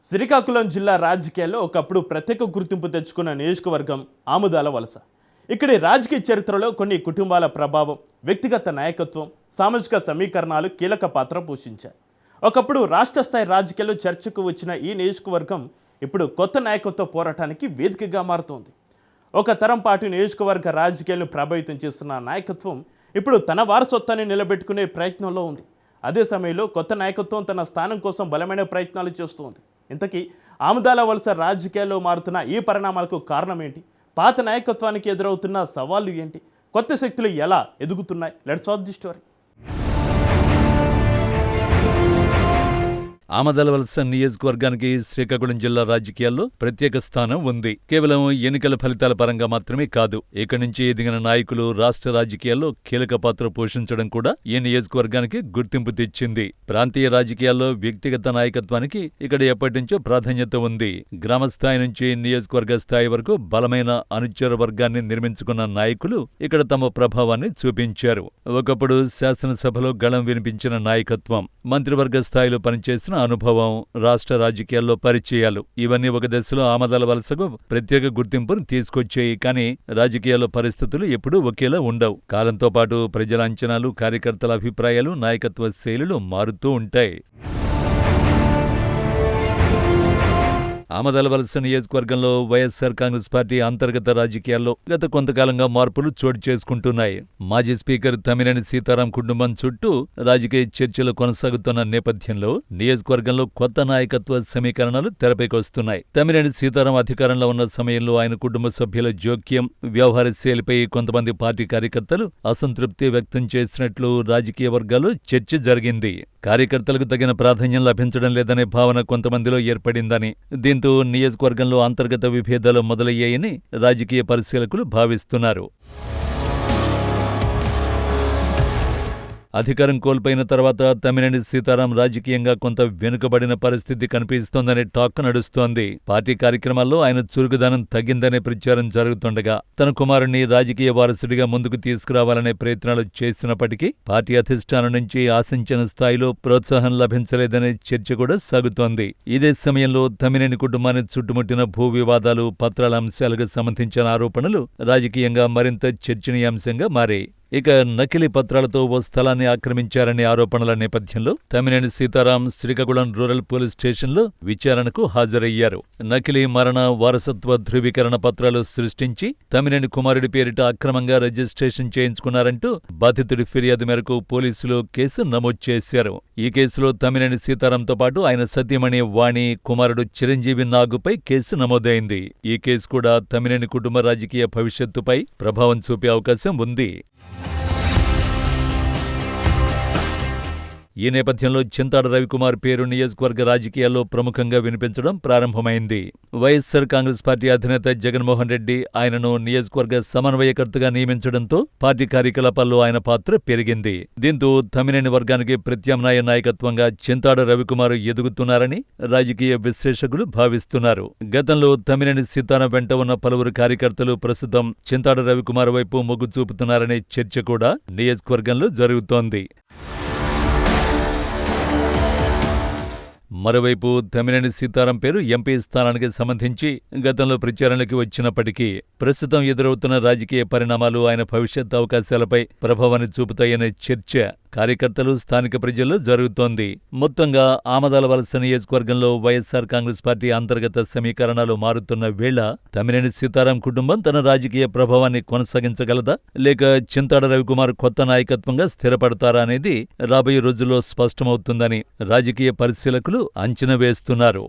శ్రీకాకుళం జిల్లా రాజకీయాల్లో ఒకప్పుడు ప్రత్యేక గుర్తింపు తెచ్చుకున్న నియోజకవర్గం ఆముదాల వలస. ఇక్కడి రాజకీయ చరిత్రలో కొన్ని కుటుంబాల ప్రభావం, వ్యక్తిగత నాయకత్వం, సామాజిక సమీకరణాలు కీలక పాత్ర పోషించాయి. ఒకప్పుడు రాష్ట్ర స్థాయి రాజకీయాల్లో చర్చకు వచ్చిన ఈ నియోజకవర్గం ఇప్పుడు కొత్త నాయకత్వ పోరాటానికి వేదికగా మారుతోంది. ఒక తరం పాటు నియోజకవర్గ రాజకీయాలను ప్రభావితం చేస్తున్న నాయకత్వం ఇప్పుడు తన వారసత్వాన్ని నిలబెట్టుకునే ప్రయత్నంలో ఉంది. అదే సమయంలో కొత్త నాయకత్వం తన స్థానం కోసం బలమైన ప్రయత్నాలు చేస్తోంది. ఇంతకీ ఆముదాల వలస రాజకీయాల్లో మారుతున్న ఈ పరిణామాలకు కారణం ఏంటి? పాత నాయకత్వానికి ఎదురవుతున్న సవాళ్లు ఏంటి? కొత్త శక్తులు ఎలా ఎదుగుతున్నాయి? Let's watch the story. Amadala వలస నియోజకవర్గానికి శ్రీకాకుళం జిల్లా రాజకీయాల్లో ప్రత్యేక స్థానం ఉంది. కేవలం ఎన్నికల ఫలితాల పరంగా మాత్రమే కాదు, ఇక్కడి నుంచి ఎదిగిన నాయకులు రాష్ట్ర రాజకీయాల్లో కీలక పాత్ర పోషించడం కూడా ఈ నియోజకవర్గానికి గుర్తింపు తెచ్చింది. ప్రాంతీయ రాజకీయాల్లో వ్యక్తిగత నాయకత్వానికి ఇక్కడ ఎప్పటినుంచో ప్రాధాన్యత ఉంది. గ్రామ స్థాయి నుంచి నియోజకవర్గ స్థాయి వరకు బలమైన అనుచర వర్గాన్ని నిర్మించుకున్న నాయకులు ఇక్కడ తమ ప్రభావాన్ని చూపించారు. ఒకప్పుడు శాసనసభలో గళం వినిపించిన నాయకత్వం, మంత్రివర్గ స్థాయిలో పనిచేసిన అనుభవం, రాష్ట్ర రాజకీయాల్లో పరిచయాలు, ఇవన్నీ ఒక దశలో ఆమదాల వలసకు ప్రత్యేక గుర్తింపును తీసుకొచ్చాయి. కానీ రాజకీయాల్లో పరిస్థితులు ఎప్పుడూ ఒకేలా ఉండవు. కాలంతో పాటు ప్రజల అంచనాలు, కార్యకర్తల అభిప్రాయాలు, నాయకత్వ శైలులు మారుతూ ఉంటాయి. ఆమదాల వలస నియోజకవర్గంలో వైఎస్సార్ కాంగ్రెస్ పార్టీ అంతర్గత రాజకీయాల్లో గత కొంతకాలంగా మార్పులు చోటు చేసుకుంటున్నాయి. మాజీ స్పీకర్ తమ్మినేని సీతారాం కుటుంబం చుట్టూ రాజకీయ చర్చలు కొనసాగుతున్న నేపథ్యంలో నియోజకవర్గంలో కొత్త నాయకత్వ సమీకరణాలు తెరపైకొస్తున్నాయి. తమ్మినేని సీతారాం అధికారంలో ఉన్న సమయంలో ఆయన కుటుంబ సభ్యుల జోక్యం, వ్యవహార శైలిపై కొంతమంది పార్టీ కార్యకర్తలు అసంతృప్తి వ్యక్తం చేసినట్లు రాజకీయ వర్గాల్లో చర్చ జరిగింది. కార్యకర్తలకు తగిన ప్రాధాన్యం లభించడం లేదనే భావన కొంతమందిలో ఏర్పడిందని, దీంతో నియోజకవర్గంలో అంతర్గత విభేదాలు మొదలయ్యాయని రాజకీయ పరిశీలకులు భావిస్తున్నారు. అధికారం కోల్పోయిన తర్వాత తమ్మినేని సీతారాం రాజకీయంగా కొంత వెనుకబడిన పరిస్థితి కనిపిస్తోందనే టాక్ నడుస్తోంది. పార్టీ కార్యక్రమాల్లో ఆయన చురుకుదనం తగ్గిందనే ప్రచారం జరుగుతుండగా తన కుమారుణ్ణి రాజకీయ వారసుడిగా ముందుకు తీసుకురావాలనే ప్రయత్నాలు చేసినప్పటికీ పార్టీ అధిష్టానం నుంచి ఆశించిన స్థాయిలో ప్రోత్సాహం లభించలేదనే చర్చ కూడా సాగుతోంది. ఇదే సమయంలో తమ్మినేని కుటుంబాన్ని చుట్టుముట్టిన భూ వివాదాలు, పత్రాల అంశాలకు సంబంధించిన ఆరోపణలు రాజకీయంగా మరింత చర్చనీయాంశంగా మారాయి. ఇక నకిలీ పత్రాలతో ఓ స్థలాన్ని ఆక్రమించారనే ఆరోపణల నేపథ్యంలో తమ్మినేని సీతారాం శ్రీకాకుళం రూరల్ పోలీస్ స్టేషన్లో విచారణకు హాజరయ్యారు. నకిలీ మరణ, వారసత్వ ధృవీకరణ పత్రాలు సృష్టించి తమ్మినేని కుమారుడి పేరిట అక్రమంగా రిజిస్ట్రేషన్ చేయించుకున్నారంటూ బాధితుడి ఫిర్యాదు మేరకు పోలీసులు కేసు నమోదు చేశారు. ఈ కేసులో తమ్మినేని సీతారాంతో పాటు ఆయన సతీమణి వాణి, కుమారుడు చిరంజీవి నాగుపై కేసు నమోదైంది. ఈ కేసు కూడా తమ్మినేని కుటుంబ రాజకీయ భవిష్యత్తుపై ప్రభావం చూపే అవకాశం ఉంది. ఈ నేపథ్యంలో చింతాడ రవికుమార్ పేరు నియోజకవర్గ రాజకీయాల్లో ప్రముఖంగా వినిపించడం ప్రారంభమైంది. వైఎస్సార్ కాంగ్రెస్ పార్టీ అధినేత జగన్మోహన్ రెడ్డి ఆయనను నియోజకవర్గ సమన్వయకర్తగా నియమించడంతో పార్టీ కార్యకలాపాల్లో ఆయన పాత్ర పెరిగింది. దీంతో తమ్మినేని వర్గానికి ప్రత్యామ్నాయ నాయకత్వంగా చింతాడ రవికుమార్ ఎదుగుతున్నారని రాజకీయ విశ్లేషకులు భావిస్తున్నారు. గతంలో తమ్మినేని సీతారాం వెంట ఉన్న పలువురు కార్యకర్తలు ప్రస్తుతం చింతాడ రవికుమార్ వైపు మొగ్గు చూపుతున్నారనే చర్చ కూడా నియోజకవర్గంలో జరుగుతోంది. మరోవైపు తమ్మినేని సీతారాం పేరు ఎంపీ స్థానానికి సంబంధించి గతంలో ప్రచారంలోకి వచ్చినప్పటికీ ప్రస్తుతం ఎదురవుతున్న రాజకీయ పరిణామాలు ఆయన భవిష్యత్ అవకాశాలపై ప్రభావాన్ని చూపుతాయనే చర్చ కార్యకర్తలు, స్థానిక ప్రజల్లో జరుగుతోంది. మొత్తంగా ఆమదాల వలస నియోజకవర్గంలో వైఎస్సార్ కాంగ్రెస్ పార్టీ అంతర్గత సమీకరణాలు మారుతున్న వేళ తమ్మినేని సీతారాం కుటుంబం తన రాజకీయ ప్రభావాన్ని కొనసాగించగలదా, లేక చింతాడ రవికుమార్ కొత్త నాయకత్వంగా స్థిరపడతారా అనేది రాబోయే రోజుల్లో స్పష్టమవుతుందని రాజకీయ పరిశీలకులు అంచనా వేస్తున్నారు.